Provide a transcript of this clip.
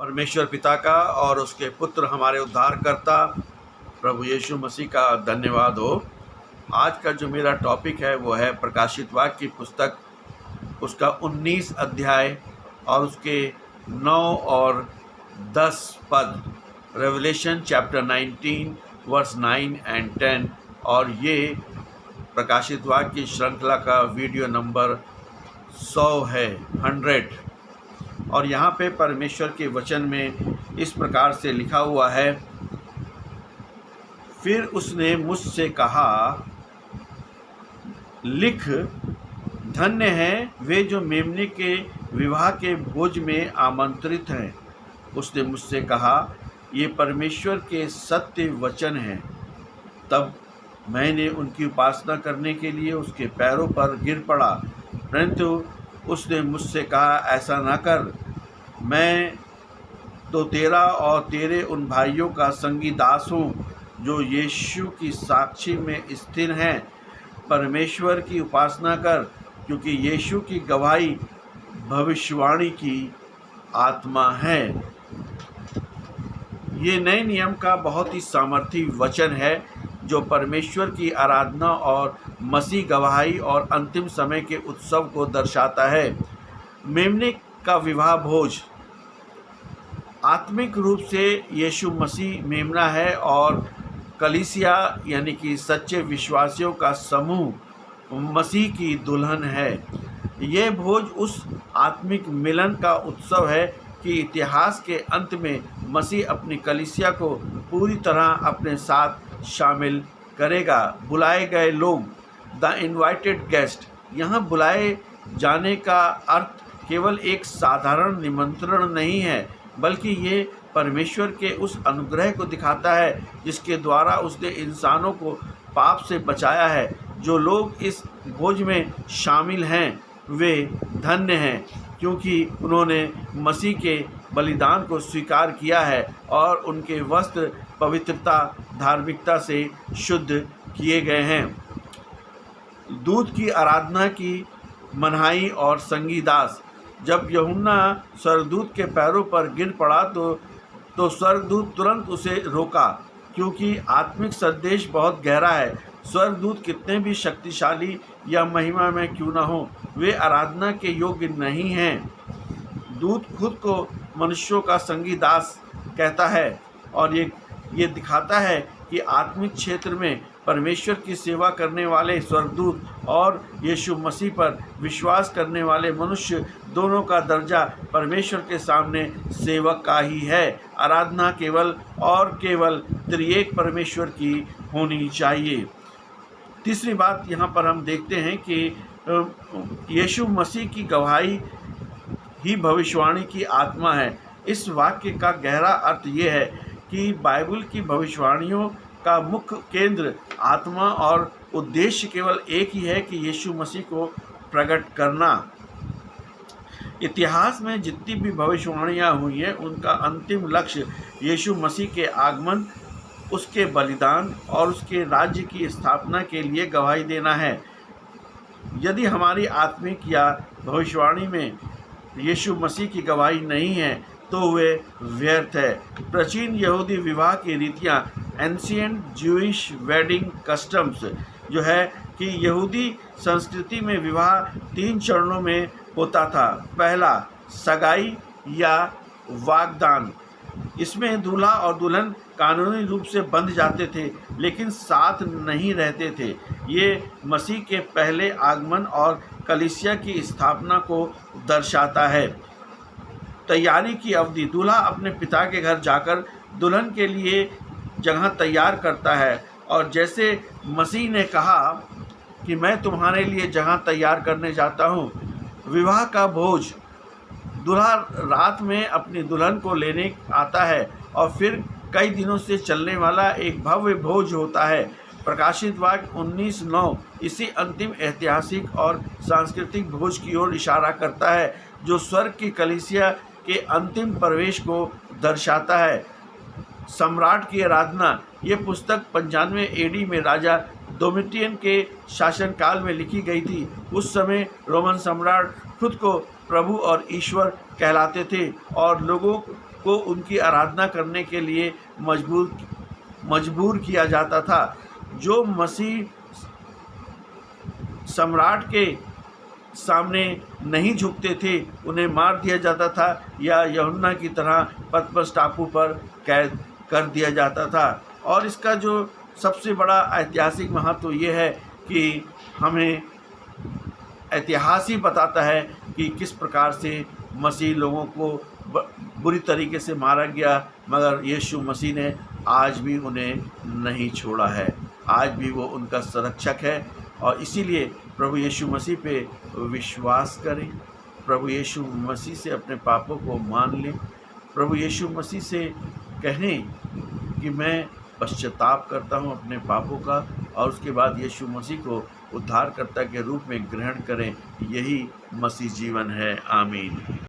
परमेश्वर पिता का और उसके पुत्र हमारे उद्धारकर्ता प्रभु यीशु मसीह का धन्यवाद हो। आज का जो मेरा टॉपिक है वो है प्रकाशित वाक्य की पुस्तक, उसका 19 अध्याय और उसके 9 और 10 पद। Revelation chapter 19 verse 9 and 10। और ये प्रकाशित वाक्य की श्रृंखला का वीडियो नंबर 100 है, 100। और यहाँ पे परमेश्वर के वचन में इस प्रकार से लिखा हुआ है, फिर उसने मुझसे कहा, लिख, धन्य हैं वे जो मेमने के विवाह के भोज में आमंत्रित हैं। उसने मुझसे कहा, ये परमेश्वर के सत्य वचन हैं। तब मैंने उनकी उपासना करने के लिए उसके पैरों पर गिर पड़ा, परंतु उसने मुझसे कहा, ऐसा ना कर। मैं तो तेरा और तेरे उन भाइयों का संगी दास हूँ जो यीशु की साक्षी में स्थिर हैं। परमेश्वर की उपासना कर, क्योंकि यीशु की गवाही भविष्यवाणी की आत्मा है। ये नए नियम का बहुत ही सामर्थी वचन है जो परमेश्वर की आराधना और मसीह गवाही और अंतिम समय के उत्सव को दर्शाता है। मेमने का विवाह भोज आत्मिक रूप से यीशु मसीह मेमना है और कलीसिया यानी कि सच्चे विश्वासियों का समूह मसीह की दुल्हन है। ये भोज उस आत्मिक मिलन का उत्सव है कि इतिहास के अंत में मसीह अपनी कलीसिया को पूरी तरह अपने साथ शामिल करेगा। बुलाए गए लोग, द इनवाइटेड गेस्ट। यहाँ बुलाए जाने का अर्थ केवल एक साधारण निमंत्रण नहीं है, बल्कि ये परमेश्वर के उस अनुग्रह को दिखाता है जिसके द्वारा उसने इंसानों को पाप से बचाया है। जो लोग इस भोज में शामिल हैं वे धन्य हैं, क्योंकि उन्होंने मसीह के बलिदान को स्वीकार किया है और उनके वस्त्र पवित्रता, धार्मिकता से शुद्ध किए गए हैं। दूत की आराधना की मनाही और संगी दास। जब यूहन्ना स्वर्गदूत के पैरों पर गिर पड़ा तो स्वर्गदूत तुरंत उसे रोका, क्योंकि आत्मिक संदेश बहुत गहरा है। स्वर्गदूत कितने भी शक्तिशाली या महिमा में क्यों न हो, वे आराधना के योग्य नहीं हैं। दूत खुद को मनुष्यों का संगी दास कहता है और ये दिखाता है कि आत्मिक क्षेत्र में परमेश्वर की सेवा करने वाले स्वर्गदूत और यीशु मसीह पर विश्वास करने वाले मनुष्य दोनों का दर्जा परमेश्वर के सामने सेवक का ही है। आराधना केवल और केवल त्रिएक परमेश्वर की होनी चाहिए। तीसरी बात यहाँ पर हम देखते हैं कि यीशु मसीह की गवाही ही भविष्यवाणी की आत्मा है। इस वाक्य का गहरा अर्थ ये है कि बाइबल की भविष्यवाणियों का मुख्य केंद्र, आत्मा और उद्देश्य केवल एक ही है कि यीशु मसीह को प्रकट करना। इतिहास में जितनी भी भविष्यवाणियाँ हुई हैं उनका अंतिम लक्ष्य यीशु मसीह के आगमन, उसके बलिदान और उसके राज्य की स्थापना के लिए गवाही देना है। यदि हमारी आत्मिक या भविष्यवाणी में यीशु मसीह की गवाही नहीं है तो वे व्यर्थ है। प्राचीन यहूदी विवाह की रीतियाँ, एंशिएंट ज्यूइश वेडिंग कस्टम्स, जो है कि यहूदी संस्कृति में विवाह 3 चरणों में होता था। पहला, सगाई या वागदान। इसमें दूल्हा और दुल्हन कानूनी रूप से बंध जाते थे लेकिन साथ नहीं रहते थे। ये मसीह के पहले आगमन और कलीसिया की स्थापना को दर्शाता है। तैयारी की अवधि, दूल्हा अपने पिता के घर जाकर दुल्हन के लिए जगह तैयार करता है, और जैसे मसीह ने कहा कि मैं तुम्हारे लिए जगह तैयार करने जाता हूँ। विवाह का भोज, दूल्हा रात में अपनी दुल्हन को लेने आता है और फिर कई दिनों से चलने वाला एक भव्य भोज होता है। प्रकाशित वाक्य 19:9 इसी अंतिम ऐतिहासिक और सांस्कृतिक भोज की ओर इशारा करता है जो स्वर्ग की कलीसिया के अंतिम प्रवेश को दर्शाता है। सम्राट की आराधना, ये पुस्तक 95 एडी में राजा डोमिटियन के शासनकाल में लिखी गई थी। उस समय रोमन सम्राट खुद को प्रभु और ईश्वर कहलाते थे और लोगों को उनकी आराधना करने के लिए मजबूर किया जाता था। जो मसीह सम्राट के सामने नहीं झुकते थे उन्हें मार दिया जाता था या यूहन्ना की तरह पतमस टापू पर कैद कर दिया जाता था। और इसका जो सबसे बड़ा ऐतिहासिक महत्व ये है कि हमें इतिहास ही बताता है कि किस प्रकार से मसीह लोगों को बुरी तरीके से मारा गया, मगर यीशु मसीह ने आज भी उन्हें नहीं छोड़ा है। आज भी वो उनका संरक्षक है और इसीलिए प्रभु यीशु मसीह पे विश्वास करें, प्रभु यीशु मसीह से अपने पापों को मान लें, प्रभु यीशु मसीह से कहें कि मैं पश्चाताप करता हूँ अपने पापों का, और उसके बाद यीशु मसीह को उद्धारकर्ता के रूप में ग्रहण करें। यही मसीह जीवन है। आमीन।